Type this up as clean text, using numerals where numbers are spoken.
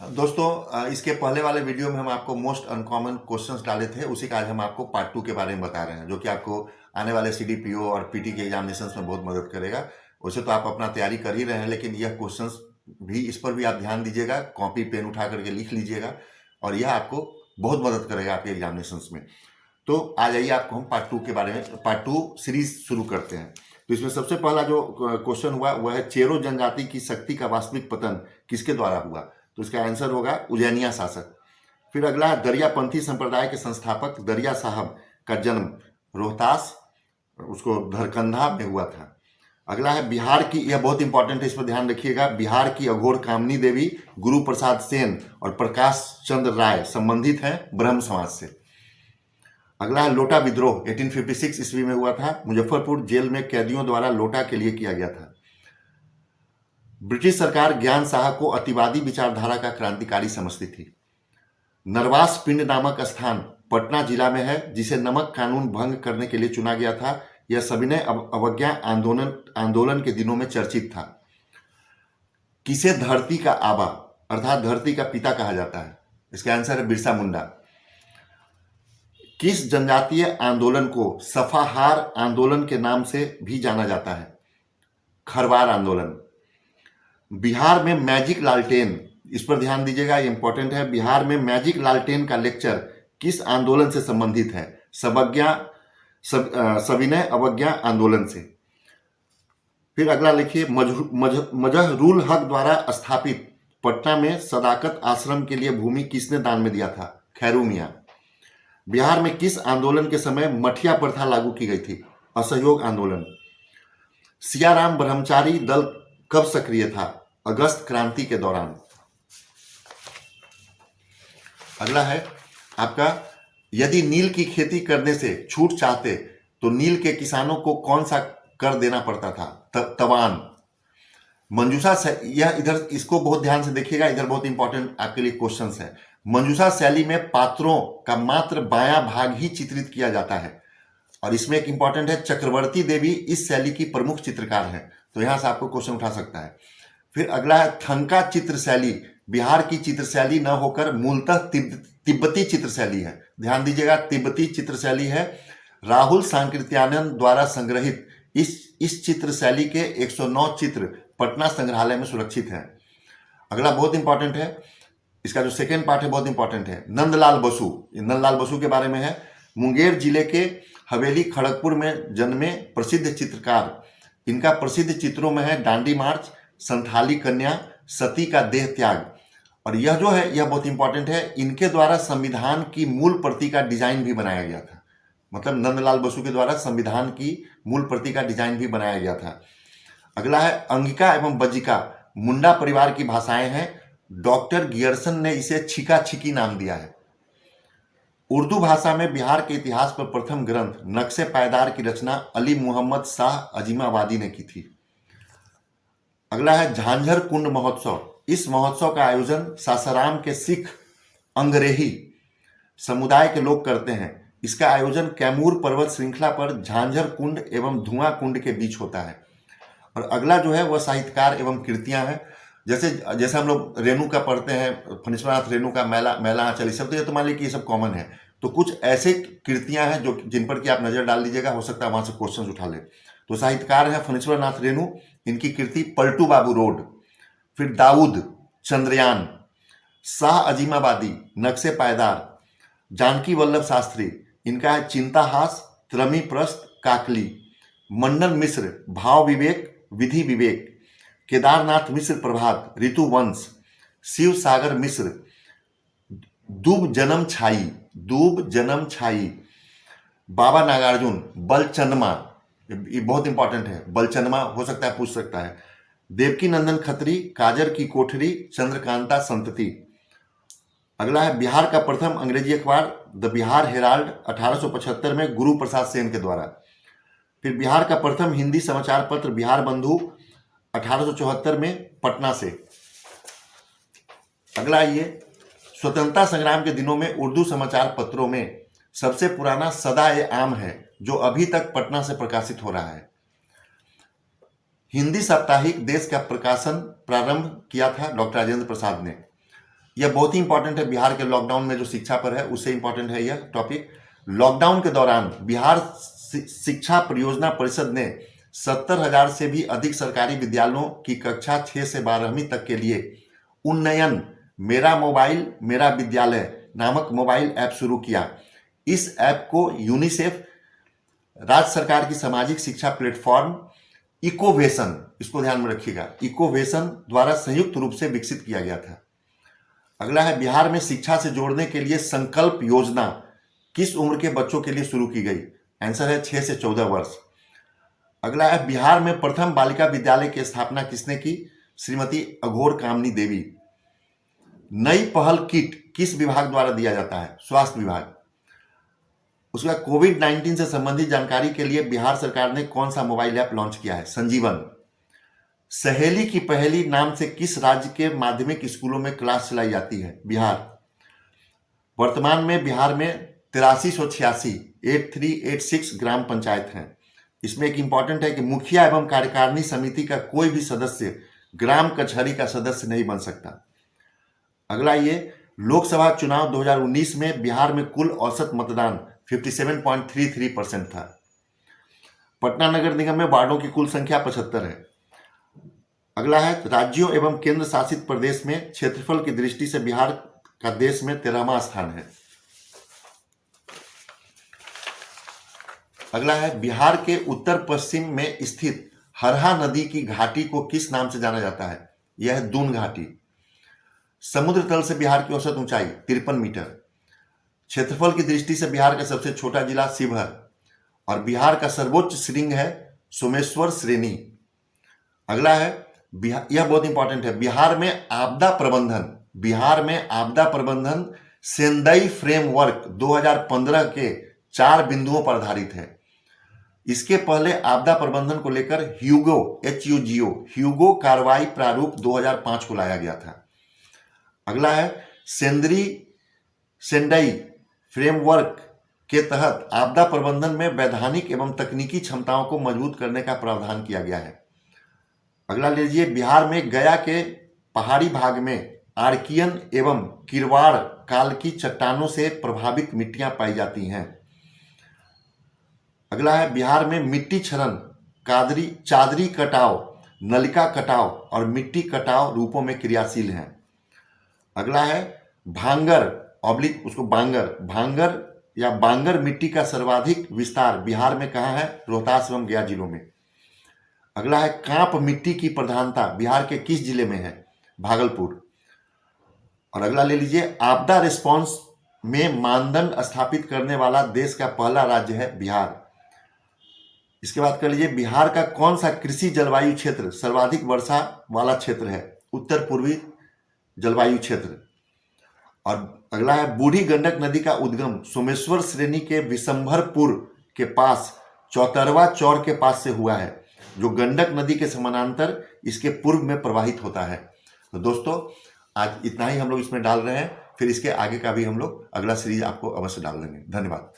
दोस्तों, इसके पहले वाले वीडियो में हम आपको मोस्ट अनकॉमन क्वेश्चंस डाले थे, उसी का आज हम आपको पार्ट 2 के बारे में बता रहे हैं, जो कि आपको आने वाले सीडीपीओ और पीटी के एग्जामिनेशंस में बहुत मदद करेगा। वैसे तो आप अपना तैयारी कर ही रहे हैं, लेकिन यह क्वेश्चंस भी, इस पर भी आप ध्यान दीजिएगा, कॉपी पेन उठा करके लिख लीजिएगा और यह आपको बहुत मदद करेगा आपके एग्जामिनेशंस में। तो आ जाइए, आपको हम पार्ट 2 के बारे में, पार्ट 2 सीरीज शुरू करते हैं। तो इसमें सबसे पहला जो क्वेश्चन हुआ वह है, चेरो जनजाति की शक्ति का वास्तविक पतन किसके द्वारा हुआ? तो इसका आंसर होगा उज्जैनिया शासक। फिर अगला है, दरियापंथी संप्रदाय के संस्थापक दरिया साहब का जन्म रोहतास, उसको धरकंधा में हुआ था। अगला है, बिहार की, यह बहुत इंपॉर्टेंट है, इस पर ध्यान रखिएगा, बिहार की अघोर कामनी देवी गुरु प्रसाद सेन और प्रकाश चंद्र राय संबंधित हैं ब्रह्म समाज से। अगला है, लोटा विद्रोह 1856 ईस्वी में हुआ था, मुजफ्फरपुर जेल में कैदियों द्वारा लोटा के लिए किया गया था। ब्रिटिश सरकार ज्ञान साहा को अतिवादी विचारधारा का क्रांतिकारी समझती थी। नरवास पिंड नामक स्थान पटना जिला में है, जिसे नमक कानून भंग करने के लिए चुना गया था। यह सविनय अवज्ञा आंदोलन के दिनों में चर्चित था। किसे धरती का आबा अर्थात धरती का पिता कहा जाता है? इसका आंसर है बिरसा मुंडा। किस जनजातीय आंदोलन को सफाहार आंदोलन के नाम से भी जाना जाता है? खरवार आंदोलन। बिहार में मैजिक लालटेन, इस पर ध्यान दीजिएगा, ये इंपॉर्टेंट है। बिहार में मैजिक लालटेन का लेक्चर किस आंदोलन से संबंधित है? सविनय अवज्ञा आंदोलन से। फिर अगला लिखिए, मजहरूल हक द्वारा स्थापित पटना में सदाकत आश्रम के लिए भूमि किसने दान में दिया था? खैरू मियां। बिहार में किस आंदोलन के समय मठिया प्रथा लागू की गई थी? असहयोग आंदोलन। सियाराम ब्रह्मचारी दल कब सक्रिय था? अगस्त क्रांति के दौरान। अगला है आपका, यदि नील की खेती करने से छूट चाहते तो नील के किसानों को कौन सा कर देना पड़ता था? तवान। मंजूषा से, यह इधर इसको बहुत ध्यान से देखिएगा, इधर बहुत इंपॉर्टेंट आपके लिए क्वेश्चन है। मंजूषा शैली में पात्रों का मात्र बायां भाग ही चित्रित किया जाता है, और इसमें एक इंपॉर्टेंट है, चक्रवर्ती देवी इस शैली की प्रमुख चित्रकार है। तो यहां से आपको क्वेश्चन उठा सकता है। फिर अगला है, थंका चित्र शैली बिहार की चित्र शैली न होकर मूलतः तिब्बती चित्र शैली है। ध्यान दीजिएगा, तिब्बती चित्र शैली है। राहुल सांकृत्यानंद द्वारा संग्रहित इस चित्र शैली के 109 चित्र पटना संग्रहालय में सुरक्षित हैं। अगला बहुत इंपॉर्टेंट है, इसका जो सेकेंड पार्ट है बहुत इंपॉर्टेंट है। नंदलाल बसु, नंदलाल बसु के बारे में है। मुंगेर जिले के हवेली खड़गपुर में जन्मे प्रसिद्ध चित्रकार। इनका प्रसिद्ध चित्रों में है डांडी मार्च, संथाली कन्या, सती का देह त्याग। और यह जो है, यह बहुत इंपॉर्टेंट है, इनके द्वारा संविधान की मूल प्रति का डिजाइन भी बनाया गया था। मतलब नंदलाल बसु के द्वारा संविधान की मूल प्रति का डिजाइन भी बनाया गया था। अगला है, अंगिका एवं बज्जिका मुंडा परिवार की भाषाएं हैं। डॉक्टर गियर्सन ने इसे छिका छिकी नाम दिया है। उर्दू भाषा में बिहार के इतिहास पर प्रथम ग्रंथ नक्शे पायदार की रचना अली मुहम्मद शाह अजीमाबादी ने की थी। अगला है, झांझर कुंड महोत्सव। इस महोत्सव का आयोजन सासाराम के सिख अंग्रेही समुदाय के लोग करते हैं। इसका आयोजन कैमूर पर्वत श्रृंखला पर झांझर कुंड एवं धुआं कुंड के बीच होता है। और अगला जो है वह साहित्यकार एवं कृतियां हैं। जैसे हम लोग रेणु का पढ़ते हैं, फणीश्वरनाथ रेणु का मैला आंचल, सब तो ये तो मान लीजिए कि ये सब कॉमन है। तो कुछ ऐसे कृतियां हैं जो जिन पर कि आप नजर डाल लीजिएगा, हो सकता है वहां से क्वेश्चन उठा ले। तो साहित्यकार है फणीश्वरनाथ रेणु, इनकी कृति पलटू बाबू रोड। फिर दाऊद चंद्रयान, शाह अजीमाबादी नक्शे पायदार, जानकी वल्लभ शास्त्री, इनका है चिंताहास, त्रमी प्रस्त, काकली। मंडन मिश्र भाव विवेक विधि विवेक, केदारनाथ मिश्र प्रभात, ऋतु वंश, शिव सागर मिश्र दूब जन्म छाई, बाबा नागार्जुन बलचंदमा, ये बहुत इंपॉर्टेंट है, बलचंदमा हो सकता है, पूछ सकता है। देवकी नंदन खत्री, काजर की कोठरी, चंद्रकांता संतति। अगला है, बिहार का प्रथम अंग्रेजी अखबार द बिहार हेराल्ड 1875 में गुरु प्रसाद सेन के द्वारा। फिर बिहार का प्रथम हिंदी समाचार पत्र बिहार बंधु 1874 में पटना से। अगला ये, स्वतंत्रता संग्राम के दिनों में उर्दू समाचार पत्रों में सबसे पुराना सदा ए आम है, जो अभी तक पटना से प्रकाशित हो रहा है। हिंदी साप्ताहिक देश का प्रकाशन प्रारंभ किया था डॉक्टर राजेंद्र प्रसाद ने। यह बहुत ही इंपॉर्टेंट है। बिहार के लॉकडाउन में जो शिक्षा पर है उससे इंपॉर्टेंट है यह टॉपिक। लॉकडाउन के दौरान बिहार शिक्षा परियोजना परिषद ने 70,000 से भी अधिक सरकारी विद्यालयों की कक्षा 6 से 12वीं तक के लिए उन्नयन मेरा मोबाइल मेरा विद्यालय नामक मोबाइल ऐप शुरू किया। इस ऐप को यूनिसेफ, राज्य सरकार की सामाजिक शिक्षा प्लेटफॉर्म इकोवेशन, इसको ध्यान में रखिएगा, इकोवेशन द्वारा संयुक्त रूप से विकसित किया गया था। अगला है, बिहार में शिक्षा से जोड़ने के लिए संकल्प योजना किस उम्र के बच्चों के लिए शुरू की गई? आंसर है 6 से 14 वर्ष। अगला है, बिहार में प्रथम बालिका विद्यालय की स्थापना किसने की? श्रीमती अघोर कामनी देवी। नई पहल किट किस विभाग द्वारा दिया जाता है? स्वास्थ्य विभाग। उसके बाद कोविड-19 से संबंधित जानकारी के लिए बिहार सरकार ने कौन सा मोबाइल ऐप लॉन्च किया है? संजीवन। सहेली की पहेली नाम से किस राज्य के माध्यमिक स्कूलों में क्लास चलाई जाती है? बिहार। वर्तमान में बिहार में 8386 ग्राम पंचायत हैं। इसमें एक इंपॉर्टेंट है कि मुखिया एवं कार्यकारिणी समिति का कोई भी सदस्य ग्राम कचहरी का सदस्य नहीं बन सकता। अगला, ये लोकसभा चुनाव 2019 में बिहार में कुल औसत मतदान 57.33% था। पटना नगर निगम में वार्डों की कुल संख्या 75 है। अगला है, राज्यों एवं केंद्र शासित प्रदेश में क्षेत्रफल की दृष्टि से बिहार का देश में 13वां स्थान है। अगला है, बिहार के उत्तर पश्चिम में स्थित हरहा नदी की घाटी को किस नाम से जाना जाता है? यह है दून घाटी। समुद्र तल से बिहार की औसत ऊंचाई 53 मीटर। क्षेत्रफल की दृष्टि से बिहार का सबसे छोटा जिला शिवहर और बिहार का सर्वोच्च श्रृंग है सोमेश्वर श्रेणी। अगला है, यह बहुत इंपॉर्टेंट है, बिहार में आपदा प्रबंधन सेंदई फ्रेमवर्क 2015 के 4 बिंदुओं पर आधारित है। इसके पहले आपदा प्रबंधन को लेकर ह्यूगो कार्रवाई प्रारूप 2005 को लाया गया था। अगला है, सेंडई फ्रेमवर्क के तहत आपदा प्रबंधन में वैधानिक एवं तकनीकी क्षमताओं को मजबूत करने का प्रावधान किया गया है। अगला लीजिए, बिहार में गया के पहाड़ी भाग में आर्कियन एवं किरवाड़ काल की चट्टानों से प्रभावित मिट्टियां पाई जाती हैं। अगला है, बिहार में मिट्टी क्षरण, चादरी कटाव, नलिका कटाव और मिट्टी कटाव रूपों में क्रियाशील हैं। अगला है, भांगर या बांगर मिट्टी का सर्वाधिक विस्तार बिहार में कहाँ है? रोहतास एवं गया जिलों में। अगला है, कांप मिट्टी की प्रधानता बिहार के किस जिले में है? भागलपुर। और अगला ले लीजिए, आपदा रिस्पांस में मानदंड स्थापित करने वाला देश का पहला राज्य है बिहार। इसके बाद कर लीजिए, बिहार का कौन सा कृषि जलवायु क्षेत्र सर्वाधिक वर्षा वाला क्षेत्र है? उत्तर पूर्वी जलवायु क्षेत्र। और अगला है, बूढ़ी गंडक नदी का उद्गम सोमेश्वर श्रेणी के विशंभरपुर के पास चौतरवा चौर के पास से हुआ है, जो गंडक नदी के समानांतर इसके पूर्व में प्रवाहित होता है। तो दोस्तों, आज इतना ही हम लोग इसमें डाल रहे हैं, फिर इसके आगे का भी हम लोग अगला सीरीज आपको अवश्य डाल देंगे। धन्यवाद।